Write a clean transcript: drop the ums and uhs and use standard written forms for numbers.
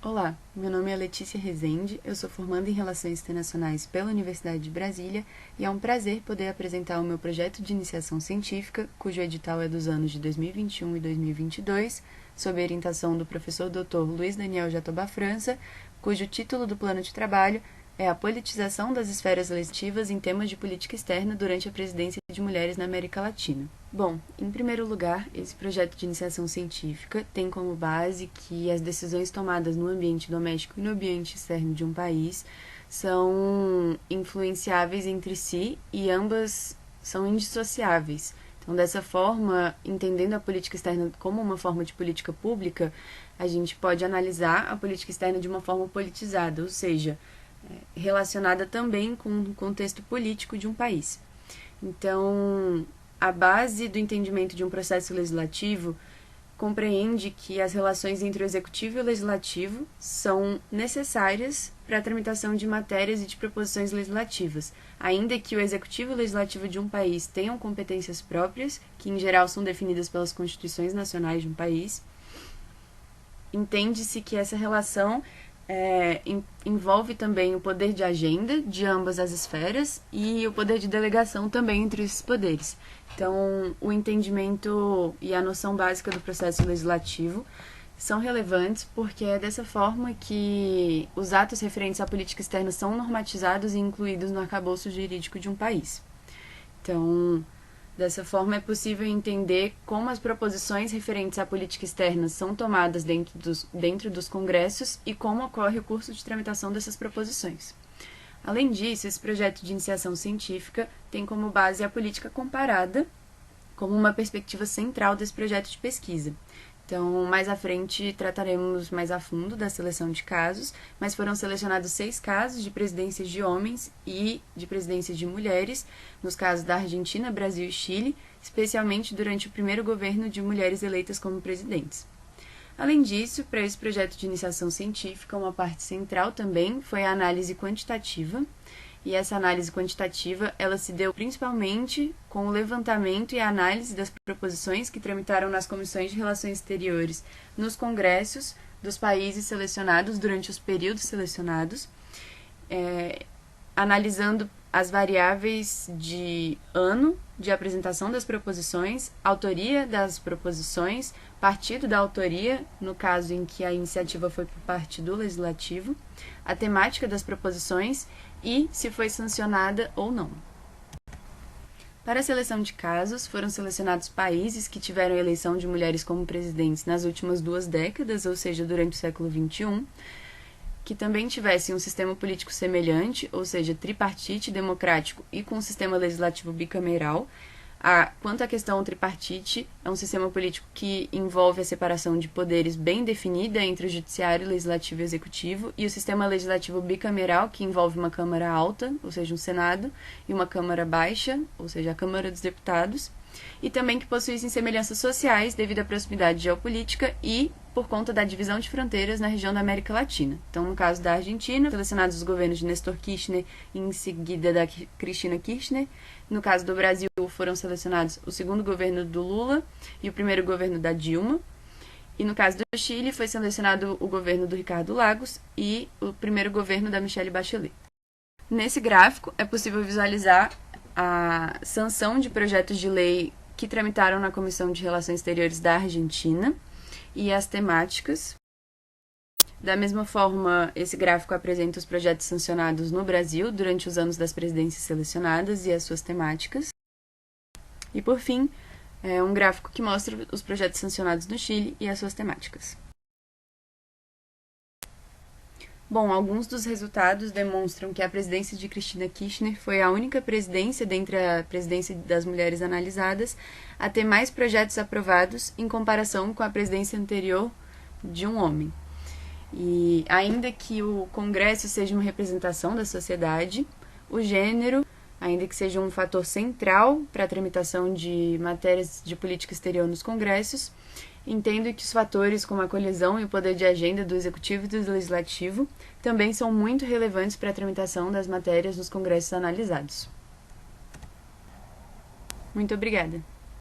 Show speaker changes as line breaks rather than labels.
Olá, meu nome é Letícia Rezende, eu sou formanda em Relações Internacionais pela Universidade de Brasília e é um prazer poder apresentar o meu projeto de iniciação científica, cujo edital é dos anos de 2021 e 2022, sob a orientação do professor Dr. Luiz Daniel Jatobá França, cujo título do plano de trabalho é a politização das esferas legislativas em temas de política externa durante a presidência de mulheres na América Latina. Bom, em primeiro lugar, esse projeto de iniciação científica tem como base que as decisões tomadas no ambiente doméstico e no ambiente externo de um país são influenciáveis entre si e ambas são indissociáveis. Então, dessa forma, entendendo a política externa como uma forma de política pública, a gente pode analisar a política externa de uma forma politizada, ou seja, relacionada também com o contexto político de um país. Então, a base do entendimento de um processo legislativo compreende que as relações entre o executivo e o legislativo são necessárias para a tramitação de matérias e de proposições legislativas, ainda que o executivo e o legislativo de um país tenham competências próprias, que em geral são definidas pelas constituições nacionais de um país. Entende-se que essa relação envolve também o poder de agenda de ambas as esferas e o poder de delegação também entre esses poderes. Então, o entendimento e a noção básica do processo legislativo são relevantes porque é dessa forma que os atos referentes à política externa são normatizados e incluídos no arcabouço jurídico de um país. Então, dessa forma, é possível entender como as proposições referentes à política externa são tomadas dentro dos congressos e como ocorre o curso de tramitação dessas proposições. Além disso, esse projeto de iniciação científica tem como base a política comparada como uma perspectiva central desse projeto de pesquisa. Então, mais à frente, trataremos mais a fundo da seleção de casos, mas foram selecionados 6 casos de presidências de homens e de presidências de mulheres, nos casos da Argentina, Brasil e Chile, especialmente durante o primeiro governo de mulheres eleitas como presidentes. Além disso, para esse projeto de iniciação científica, uma parte central também foi a análise quantitativa, e essa análise quantitativa ela se deu principalmente com o levantamento e a análise das proposições que tramitaram nas comissões de relações exteriores nos congressos dos países selecionados durante os períodos selecionados, analisando as variáveis de ano de apresentação das proposições, autoria das proposições, partido da autoria, no caso em que a iniciativa foi por parte do legislativo, a temática das proposições e se foi sancionada ou não. Para a seleção de casos, foram selecionados países que tiveram a eleição de mulheres como presidentes nas últimas 2 décadas, ou seja, durante o século XXI, que também tivessem um sistema político semelhante, ou seja, tripartite democrático e com um sistema legislativo bicameral. Quanto à questão tripartite, é um sistema político que envolve a separação de poderes bem definida entre o judiciário, legislativo e executivo, e o sistema legislativo bicameral, que envolve uma Câmara alta, ou seja, um Senado, e uma Câmara baixa, ou seja, a Câmara dos Deputados, e também que possuíssem semelhanças sociais devido à proximidade geopolítica e por conta da divisão de fronteiras na região da América Latina. Então, no caso da Argentina, selecionados os governos de Néstor Kirchner e em seguida da Cristina Kirchner. No caso do Brasil, foram selecionados o segundo governo do Lula e o primeiro governo da Dilma. E no caso do Chile, foi selecionado o governo do Ricardo Lagos e o primeiro governo da Michelle Bachelet. Nesse gráfico, é possível visualizar a sanção de projetos de lei que tramitaram na Comissão de Relações Exteriores da Argentina e as temáticas. Da mesma forma, esse gráfico apresenta os projetos sancionados no Brasil durante os anos das presidências selecionadas e as suas temáticas. E, por fim, é um gráfico que mostra os projetos sancionados no Chile e as suas temáticas. Bom, alguns dos resultados demonstram que a presidência de Cristina Kirchner foi a única presidência dentre a presidência das mulheres analisadas a ter mais projetos aprovados em comparação com a presidência anterior de um homem. E ainda que o Congresso seja uma representação da sociedade, o gênero, ainda que seja um fator central para a tramitação de matérias de política exterior nos congressos, entendo que os fatores como a colisão e o poder de agenda do executivo e do legislativo também são muito relevantes para a tramitação das matérias nos congressos analisados. Muito obrigada.